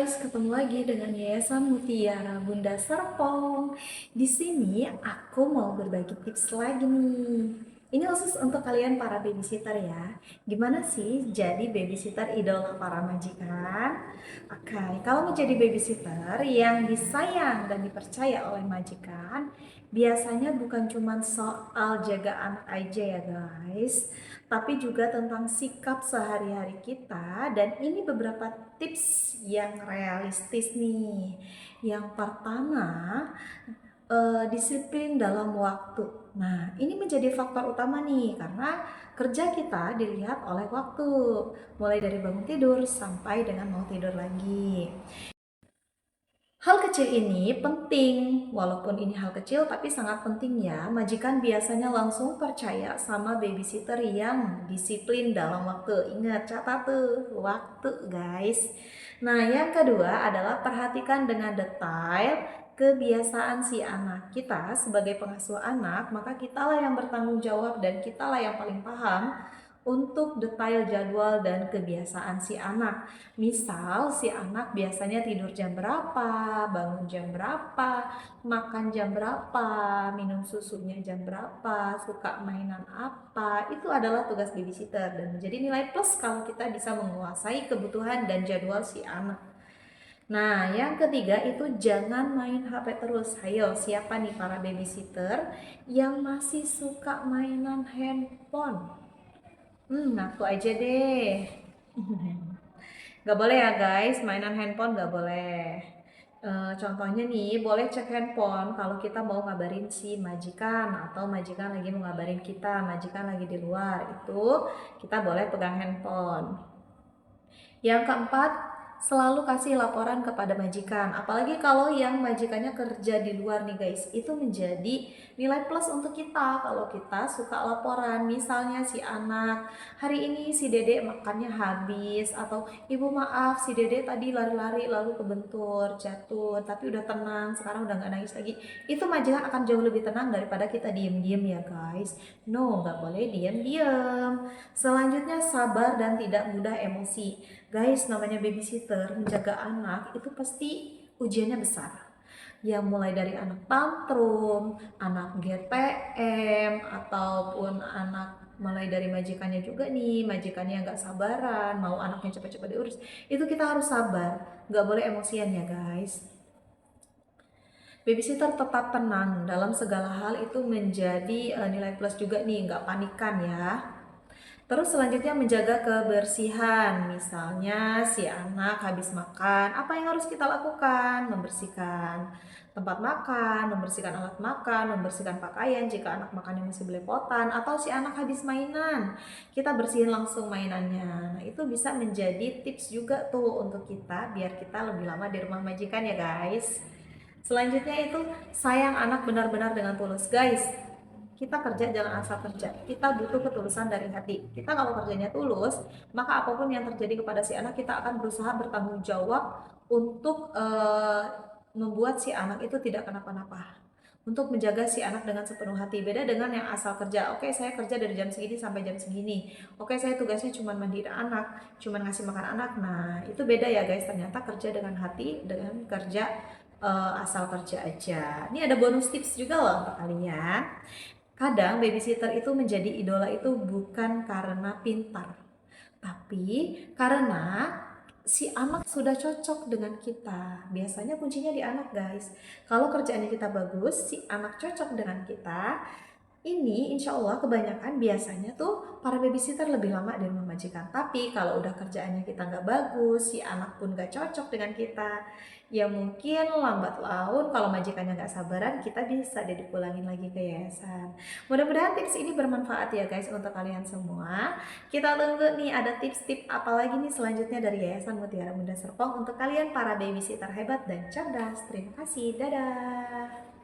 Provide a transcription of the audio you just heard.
guys, ketemu lagi dengan Yayasan Mutiara Bunda Serpong. Di sini aku mau berbagi tips lagi nih. Ini khusus untuk kalian para babysitter ya. Gimana sih jadi babysitter idola para majikan? Oke, kalau menjadi babysitter yang disayang dan dipercaya oleh majikan, biasanya bukan cuma soal jaga anak aja ya guys, tapi juga tentang sikap sehari-hari kita. Dan ini beberapa tips yang realistis nih. Yang pertama, disiplin dalam waktu. Nah, ini menjadi faktor utama nih karena kerja kita dilihat oleh waktu, mulai dari bangun tidur sampai dengan mau tidur lagi. Hal kecil ini penting, walaupun ini hal kecil tapi sangat penting ya. Majikan biasanya langsung percaya sama babysitter yang disiplin dalam waktu. Ingat, catat tuh, waktu guys. Nah, yang kedua adalah perhatikan dengan detail kebiasaan si anak. Kita sebagai pengasuh anak, maka kitalah yang bertanggung jawab dan kitalah yang paling paham untuk detail jadwal dan kebiasaan si anak. Misal si anak biasanya tidur jam berapa, bangun jam berapa, makan jam berapa, minum susunya jam berapa, suka mainan apa. Itu adalah tugas babysitter dan menjadi nilai plus kalau kita bisa menguasai kebutuhan dan jadwal si anak. Nah, yang ketiga itu jangan main HP terus. Ayo, siapa nih para babysitter yang masih suka mainan handphone? Aku aja deh. Gak boleh ya guys, mainan handphone gak boleh. Contohnya nih, boleh cek handphone kalau kita mau ngabarin si majikan atau majikan lagi mau ngabarin kita, majikan lagi di luar, itu kita boleh pegang handphone. Yang keempat, selalu kasih laporan kepada majikan. Apalagi kalau yang majikannya kerja di luar nih guys, itu menjadi nilai plus untuk kita kalau kita suka laporan. Misalnya si anak, hari ini si dedek makannya habis, atau ibu maaf si dedek tadi lari-lari lalu kebentur, jatuh, tapi udah tenang, sekarang udah gak nangis lagi. Itu majikan akan jauh lebih tenang daripada kita diem-diem ya guys. No, gak boleh diem-diem. Selanjutnya sabar dan tidak mudah emosi. Guys, namanya babysitter, menjaga anak itu pasti ujiannya besar. Yang mulai dari anak tantrum, anak GTM, ataupun anak mulai dari majikannya juga nih, majikannya nggak sabaran, mau anaknya cepat-cepat diurus. Itu kita harus sabar, nggak boleh emosian ya guys. Babysitter tetap tenang dalam segala hal itu menjadi nilai plus juga nih, nggak panikan ya. Terus selanjutnya menjaga kebersihan. Misalnya si anak habis makan, apa yang harus kita lakukan? Membersihkan tempat makan, membersihkan alat makan, membersihkan pakaian jika anak makannya masih belepotan, atau si anak habis mainan, kita bersihin langsung mainannya. Nah, itu bisa menjadi tips juga tuh untuk kita biar kita lebih lama di rumah majikan ya guys. Selanjutnya itu sayang anak benar-benar dengan tulus. Guys, kita kerja jangan asal kerja, kita butuh ketulusan dari hati. Kita kalau kerjanya tulus, maka apapun yang terjadi kepada si anak, kita akan berusaha bertanggung jawab untuk membuat si anak itu tidak kenapa-napa, untuk menjaga si anak dengan sepenuh hati. Beda dengan yang asal kerja. Oke, saya kerja dari jam segini sampai jam segini. Oke, saya tugasnya cuma mandiin anak, cuma ngasih makan anak. Nah, itu beda ya guys. Ternyata kerja dengan hati dengan kerja asal kerja aja. Ini ada bonus tips juga loh untuk kalian. Kadang babysitter itu menjadi idola itu bukan karena pintar, tapi karena si anak sudah cocok dengan kita. Biasanya kuncinya di anak guys. Kalau kerjaannya kita bagus, si anak cocok dengan kita, ini insya Allah kebanyakan biasanya tuh para babysitter lebih lama di rumah majikan. Tapi kalau udah kerjaannya kita nggak bagus, si anak pun nggak cocok dengan kita, ya mungkin lambat laun kalau majikannya nggak sabaran, kita bisa deh dipulangin lagi ke yayasan. Mudah-mudahan tips ini bermanfaat ya guys untuk kalian semua. Kita tunggu nih ada tips-tips apa lagi nih selanjutnya dari Yayasan Mutiara Bunda Serpong untuk kalian para babysitter hebat dan cerdas. Terima kasih, dadah.